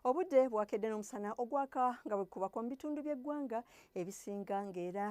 Obudde bwakedde n'omusana ogwaka nga bwekuba mu bitundu by'eggwanga ebisinga ng'era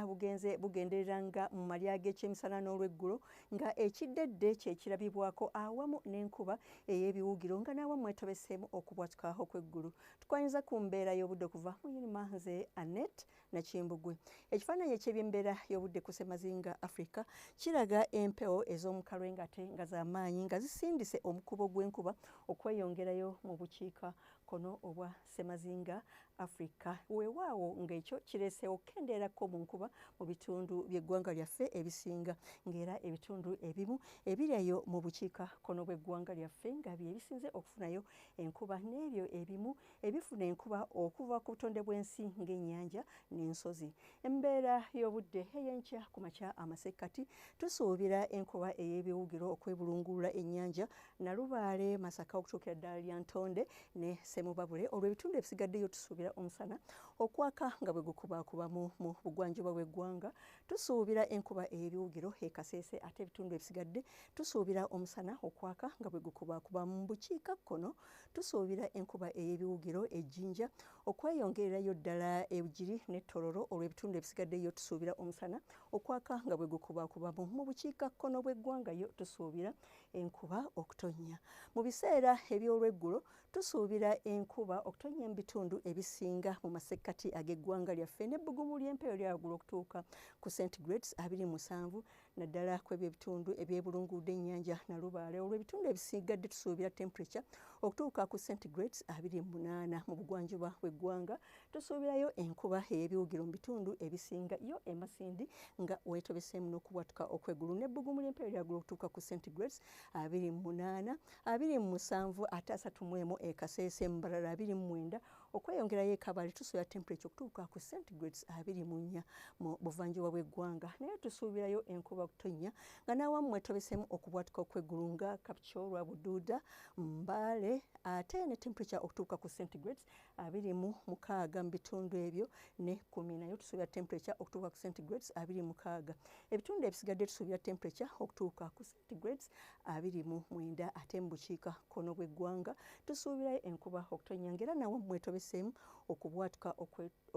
bugenderera nga mu malya g'ekyemisana n'olweggulo nga ekiddedde kye kirabibwako awamu n'enkuba ey'ebiwugiro nga naawe mwetobeseemu okubwatuka okw'eggulu. Tukwanyiza ku mbeera y'obudde okuva mu Yinima, nze Annette Nakimbugwe. Ekifaananyi eky'ebyembeera y'obudde ku Ssemazinga Africa kiraga empewo ez'omukalwe ng'ate nga z'amaanyi nga zisindise omukubo gw'enkuba okweyongerayo mu bukiika kono obwa Ssemazinga Africa. Weewaawo ng'ekyo kireeseewo okukendeerako mu nkuba mu bitundu by'eggwanga lyaffe ebisinga ng'era ebitundu ebimu ebiryayo mu bukiika kono bw'eggwanga lyaffe nga bye bisinze okufunayo enkuba n'ebyo ebimu ebifuna enkuba okuva ku butonde bw'ensi ng'ennyanja n'ensozi. Embeera y'obudde ey'enkya ku makya amasekkati tusuubira enkuba ey'ebiwugiro okwebulungulula ennyanja Nalubaale, Masaka okutuukira ddala lya Ntonde ne Ssemubabule. Olwo ebitundu ebisigaddeyo tusuubira omusana okwaka nga bwe gukubaakuba mu bugwanjuba bw'eggwanga. Tusuubira enkuba ey'ebiwugiro e Kasese, ate ebitundu ebisigadde tusuubira omusana okwaka nga bwe gukubaakuba mu bukiikakkono. Tusuubira enkuba ey'ebiwugiro e Jinja okweyongererayo ddala e Bugiri ne Tororo. Olwo ebitundu ebisigaddeyo tusuubira omusana okwaka nga bwe gukubaakuba mu bukiikakkono bw'eggwanga yo tusuubira enkuba okutonnya. Mu biseera eby'olweggulo tusuubira enkuba okutonnya mu bitundu ebisinga mu masekkati ag'eggwanga lyaffe n'ebbugumu ly'empewo lyagula okutuuka ku centigrades 27 naddala ku ebyo ebitundu ebyebulunguludde ennyanja Nalubaale. Olwo ebitundu ebisigadde tusuubira temperature okutuuka ku centigrades 28 mu bugwanjuba bw'eggwanga. Tusuubirayo enkuba ey'ebiwugiro mu bitundu ebisinga yo e Masindi nga weetobeseemu n'okubwatuka okw'eggulu n'ebbugumu ly'empewo lyagula okutuuka ku centigrades 28, 27 ate 31 e Kasese, Mbarara 29 okweyongerayo e Kabale tusuubira temperature okutuuka ku centigrades 24 mu buvanjuba bw'eggwanga. Naye tusuubirayo enkuba okutonnya nga n'awamu mwetobeseemu okubwatuka okw'eggulu nga Kapchorwa, Buduuda, Mbale ate ne temperature okutuuka ku centigrades 26 mu bitundu ebyo ne Kumi nayo tusuubira temperature okutuuka ku centigrades 26. Ebitundu ebisigadde tusuubira temperature okutuuka ku centigrades 29 ate mu bukiika kono bw'eggwanga tusuubirayo enkuba okutonnya ng'era nawo mwetobeseemu okubwatuka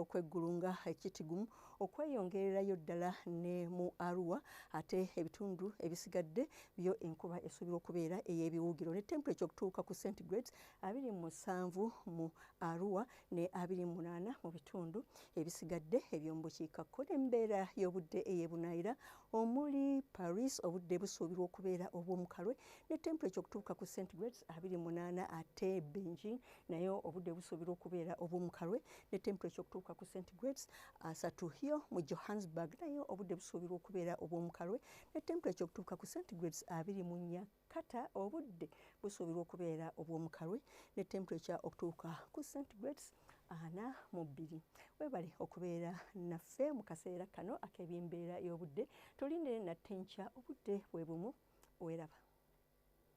okw'eggulu nga ekitigumu okweyongererayo ddala ne mu Arua ate ebitundu ebisigadde byo enkuba esuubirwa okubeera ey'ebiwugiro ne temperature okutuuka ku centigrades 27 mu Arua ne 28 mu bitundu ebisigadde eby'omu bukiikakkono. Embeera y'obudde ey'ebunaayira omuli Paris obudde busuubirwa okubeera obw'omukalwe ne temperature okutuuka ku centigrades 28 ate Beijing nayo obudde busuubirwa okubeera obw'omukalwe ne temperature okutuuka ku centigrades 3. Yo mu Johannesburg nayo obudde busuubirwa okubeera obw'omukalwe ne temperature okutuuka ku centigrades 24. Kata obudde busuubirwa okubeera obw'omukalwe ne temperature okutuuka ku centigrades 42. Weebale okubeera naffe mu kaseera kano ak'ebyembeera y'obudde. Tulindire nate enkya obudde bwe bumu. Weeraba.